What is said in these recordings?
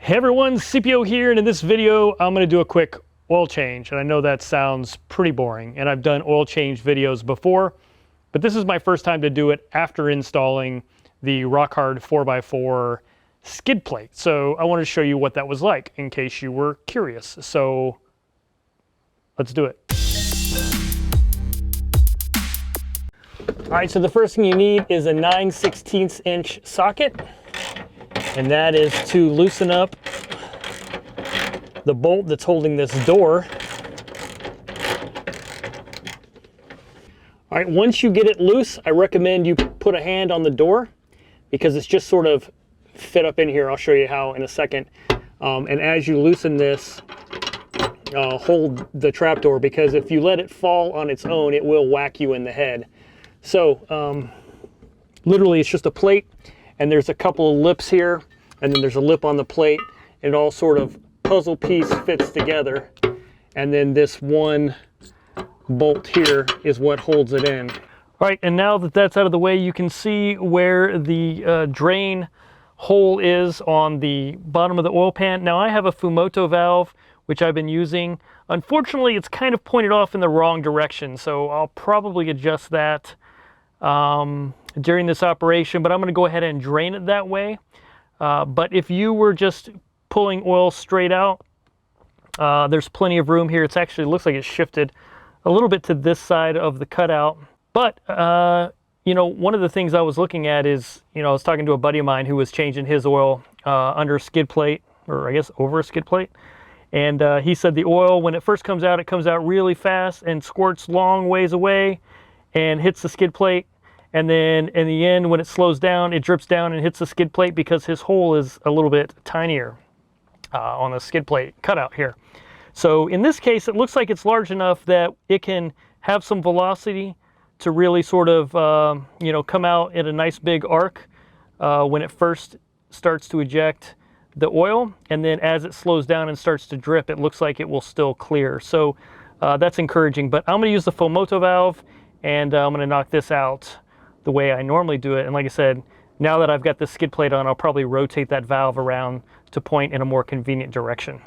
Hey everyone, CPO here, and in this video I'm going to do a quick oil change. And I know that sounds pretty boring, and I've done oil change videos before, but this is my first time to do it after installing the rock hard 4x4 skid plate. So I wanted to show you what that was like in case you were curious. So let's do it. All right, so the first thing you need is a 9/16 inch socket. And that is to loosen up the bolt that's holding this door. All right, once you get it loose, I recommend you put a hand on the door because it's just sort of fit up in here. I'll show you how in a second. And as you loosen this, hold the trapdoor, because if you let it fall on its own, it will whack you in the head. So literally it's just a plate, and there's a couple of lips here, and then there's a lip on the plate, and it all sort of puzzle piece fits together. And then this one bolt here is what holds it in. All right, and now that that's out of the way, you can see where the drain hole is on the bottom of the oil pan. Now I have a Fumoto valve, which I've been using. Unfortunately, it's kind of pointed off in the wrong direction, so I'll probably adjust that during this operation, but I'm going to go ahead and drain it that way. But if you were just pulling oil straight out, there's plenty of room here. It's actually looks like it's shifted a little bit to this side of the cutout. But you know, one of the things I was looking at is, I was talking to a buddy of mine who was changing his oil under a skid plate, or I guess over a skid plate. And he said the oil, when it first comes out, it comes out really fast and squirts long ways away and hits the skid plate. And then in the end, when it slows down, it drips down and hits the skid plate because his hole is a little bit tinier on the skid plate cutout here. So in this case, it looks like it's large enough that it can have some velocity to really sort of, come out in a nice big arc when it first starts to eject the oil. And then as it slows down and starts to drip, it looks like it will still clear. So that's encouraging. But I'm going to use the Fumoto valve, and I'm going to knock this out the way I normally do it. And like I said, now that I've got the skid plate on, I'll probably rotate that valve around to point in a more convenient direction.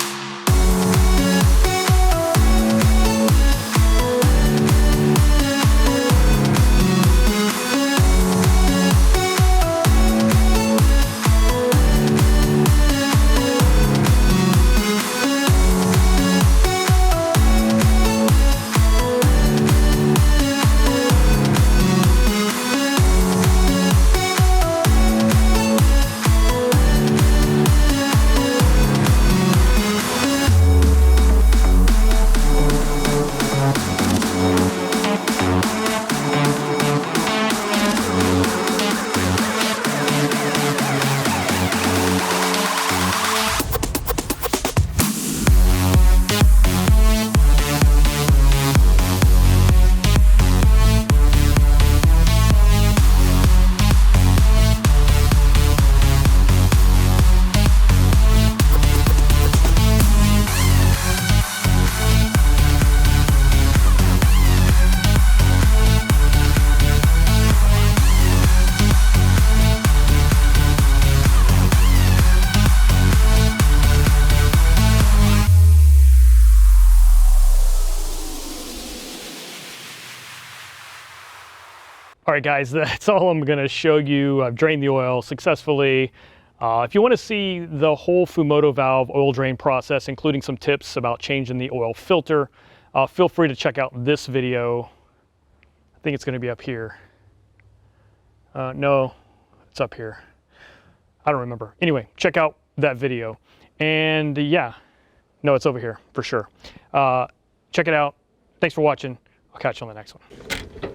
All right, guys, that's all I'm going to show you. I've drained the oil successfully. If you want to see the whole Fumoto valve oil drain process, including some tips about changing the oil filter, feel free to check out this video. I think it's going to be up here. No, it's up here. I don't remember. Anyway, check out that video. And yeah, no, it's over here for sure. Check it out. Thanks for watching. I'll catch you on the next one.